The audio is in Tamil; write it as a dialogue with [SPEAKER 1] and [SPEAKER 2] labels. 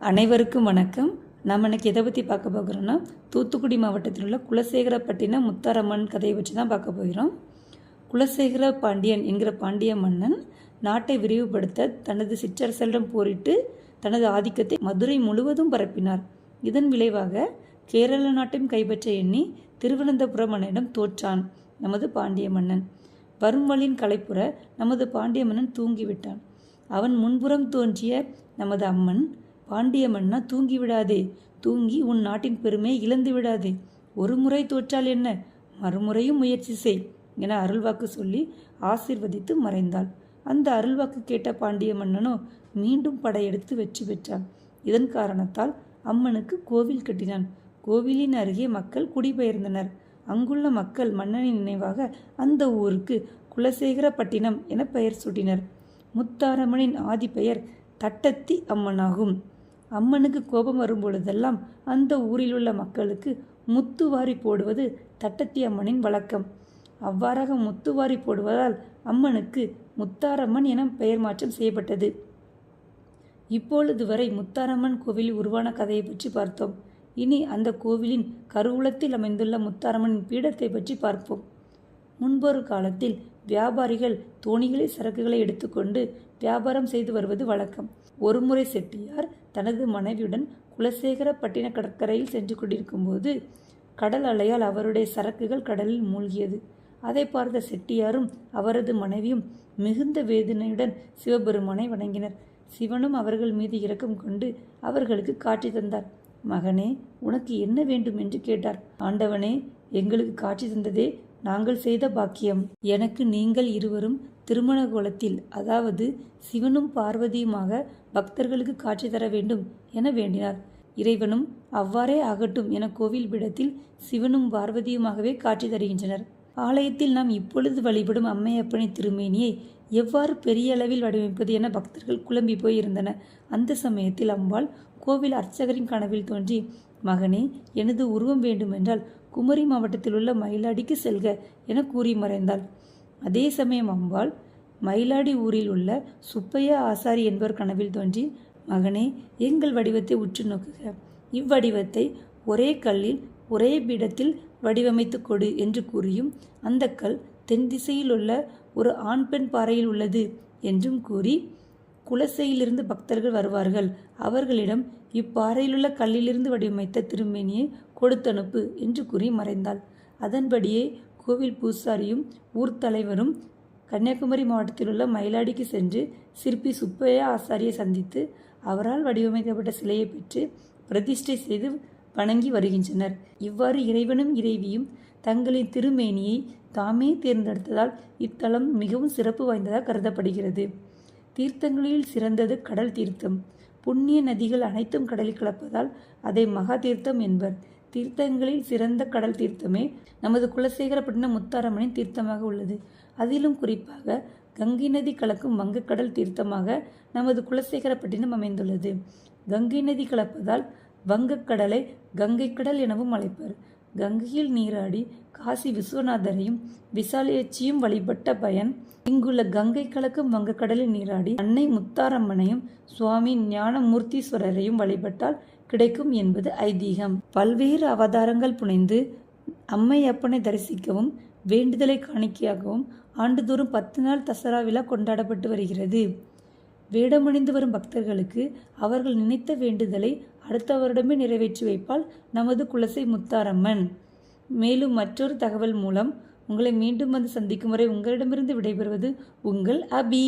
[SPEAKER 1] அனைவருக்கும் வணக்கம். நம்ம இன்னைக்கு எதை பற்றி பார்க்க போகிறோம்னா, தூத்துக்குடி மாவட்டத்தில் உள்ள குலசேகரப்பட்டினம் முத்தாரம்மன் கதையை பற்றி தான் பார்க்க போகிறோம். குலசேகர பாண்டியன் என்கிற பாண்டிய மன்னன் நாட்டை விரிவுபடுத்த தனது சிற்றரசரிடம் போரிட்டு தனது ஆதிக்கத்தை மதுரை முழுவதும் பரப்பினார். இதன் விளைவாக கேரள நாட்டையும் கைப்பற்ற எண்ணி திருவனந்தபுரம் மன்னனிடம் தோற்றான் நமது பாண்டிய மன்னன். வரும் வழியின் களைப்புற நமது பாண்டிய மன்னன் தூங்கிவிட்டான். அவன் முன்புறம் தோன்றிய நமது அம்மன், பாண்டிய மன்னா தூங்கிவிடாதே, தூங்கி உன் நாட்டின் பெருமையை இழந்து விடாதே. ஒரு முறை தோற்றால் என்ன, மறுமுறையும் முயற்சி செய் என அருள்வாக்கு சொல்லி ஆசீர்வதித்து மறைந்தாள். அந்த அருள்வாக்கு கேட்ட பாண்டிய மன்னனோ மீண்டும் படையெடுத்து வெற்றி பெற்றான். இதன் காரணத்தால் அம்மனுக்கு கோவில் கட்டினான். கோவிலின் அருகே மக்கள் குடிபெயர்ந்தனர். அங்குள்ள மக்கள் மன்னனின் நினைவாக அந்த ஊருக்கு குலசேகரப்பட்டினம் என பெயர் சூட்டினர். முத்தாரம்மனின் ஆதி பெயர் தட்டத்தி அம்மனாகும். அம்மனுக்கு கோபம் வரும்பொழுதெல்லாம் அந்த ஊரில் உள்ள மக்களுக்கு முத்துவாரி போடுவது தட்டத்தி அம்மனின் வழக்கம். அவ்வாறாக முத்துவாரி போடுவதால் அம்மனுக்கு முத்தாரம்மன் என பெயர் மாற்றம் செய்யப்பட்டது. இப்பொழுது வரை முத்தாரம்மன் கோவிலில் உருவான கதையை பற்றி பார்த்தோம். இனி அந்த கோவிலின் கருவூலத்தில் அமைந்துள்ள முத்தாரம்மனின் பீடத்தை பற்றி பார்ப்போம். முன்பொரு காலத்தில் வியாபாரிகள் தோணிகளில் சரக்குகளை எடுத்துக்கொண்டு வியாபாரம் செய்து வருவது வழக்கம். ஒருமுறை செட்டியார் தனது மனைவியுடன் குலசேகரப்பட்டின கடற்கரையில் சென்று கொண்டிருக்கும் போது கடல் அலையால் அவருடைய சரக்குகள் கடலில் மூழ்கியது. அதை பார்த்த செட்டியாரும் அவரது மனைவியும் மிகுந்த வேதனையுடன் சிவபெருமானை வணங்கினர். சிவனும் அவர்கள் மீது இரக்கம் கொண்டு அவர்களுக்கு காட்சி தந்தார். மகனே, உனக்கு என்ன வேண்டும் என்று கேட்டார். ஆண்டவனே, எங்களுக்கு காட்சி தந்ததே நாங்கள் செய்த பாக்கியம். எனக்கு நீங்கள் இருவரும் திருமண கோலத்தில், அதாவது சிவனும் பார்வதியுமாக பக்தர்களுக்கு காட்சி தர வேண்டும் என வேண்டினார். இறைவனும் அவ்வாறே ஆகட்டும் என கோவில் பீடத்தில் சிவனும் பார்வதியுமாகவே காட்சி தருகின்றனர். ஆலயத்தில் நாம் இப்பொழுது வழிபடும் அம்மையப்பனின் திருமேனியை எவ்வாறு பெரிய அளவில் வடிவமைப்பது என பக்தர்கள் குழம்பி போயிருந்தன. அந்த சமயத்தில் அம்பாள் கோவில் அர்ச்சகரின் கனவில் தோன்றி, மகனே, எனது உருவம் வேண்டுமென்றால் குமரி மாவட்டத்தில் உள்ள மயிலாடிக்கு செல்க என கூறி மறைந்தாள். அதே சமயம் அம்பாள் மயிலாடி ஊரில் உள்ள சுப்பையா ஆசாரி என்பவர் கனவில் தோன்றி, மகனே, எங்கள் வடிவத்தை உற்று நோக்குக. இவ்வடிவத்தை ஒரே கல்லில் ஒரே பீடத்தில் வடிவமைத்து கொடு என்று கூறியும், அந்த கல் தென் திசையில் உள்ள ஒரு ஆண் பெண் பாறையில் உள்ளது என்றும் கூறி, குலசையிலிருந்து பக்தர்கள் வருவார்கள், அவர்களிடம் இப்பாறையிலுள்ள கல்லிலிருந்து வடிவமைத்த திருமேனியை கொடுத்தனுப்பு என்று கூறி மறைந்தாள். அதன்படியே கோவில் பூசாரியும் ஊர் தலைவரும் கன்னியாகுமரி மாவட்டத்தில் உள்ள மயிலாடிக்கு சென்று சிற்பி சுப்பையா ஆசாரியை சந்தித்து அவரால் வடிவமைக்கப்பட்ட சிலையை பெற்று பிரதிஷ்டை செய்து வணங்கி வருகின்றனர். இவ்வாறு இறைவனும் இறைவியும் தங்களின் திருமேனியை தாமே தேர்ந்தெடுத்ததால் இத்தலம் மிகவும் சிறப்பு வாய்ந்ததாக கருதப்படுகிறது. தீர்த்தங்களில் சிறந்தது கடல் தீர்த்தம். புண்ணிய நதிகள் அனைத்தும் கடலில் கலப்பதால் அதை மகா தீர்த்தம் என்பர். தீர்த்தங்களில் சிறந்த கடல் தீர்த்தமே நமது குலசேகரப்பட்டினம் முத்தாரம்மனின் தீர்த்தமாக உள்ளது. அதிலும் குறிப்பாக கங்கை நதி கலக்கும் வங்கக்கடல் தீர்த்தமாக நமது குலசேகரப்பட்டினம் அமைந்துள்ளது. கங்கை நதி கலப்பதால் வங்கக்கடலை கங்கை கடல் எனவும் அழைப்பர். கங்கையில் நீராடி காசி விஸ்வநாதரையும் விசாலியச்சியும் வழிபட்ட பயன் இங்குள்ள கங்கை கலக்கும் வங்கக்கடலில் நீராடி அன்னை முத்தாரம்மனையும் சுவாமி ஞானமூர்த்தீஸ்வரரையும் வழிபட்டால் கிடைக்கும் என்பது ஐதீகம். பல்வேறு அவதாரங்கள் புனைந்து அம்மையப்பனை தரிசிக்கவும் வேண்டுதலை காணிக்கையாகவும் ஆண்டுதோறும் 10 நாள் தசரா விழா கொண்டாடப்பட்டு வருகிறது. வேடமணிந்து வரும் பக்தர்களுக்கு அவர்கள் நினைத்த வேண்டுதலை அடுத்த வருடமே நிறைவேற்றி வைப்பாள் நமது குலசை முத்தாரம்மன். மேலும் மற்றொரு தகவல் மூலம் உங்களை மீண்டும் வந்து சந்திக்கும் வரை உங்களிடமிருந்து விடைபெறுவது உங்கள் அபி.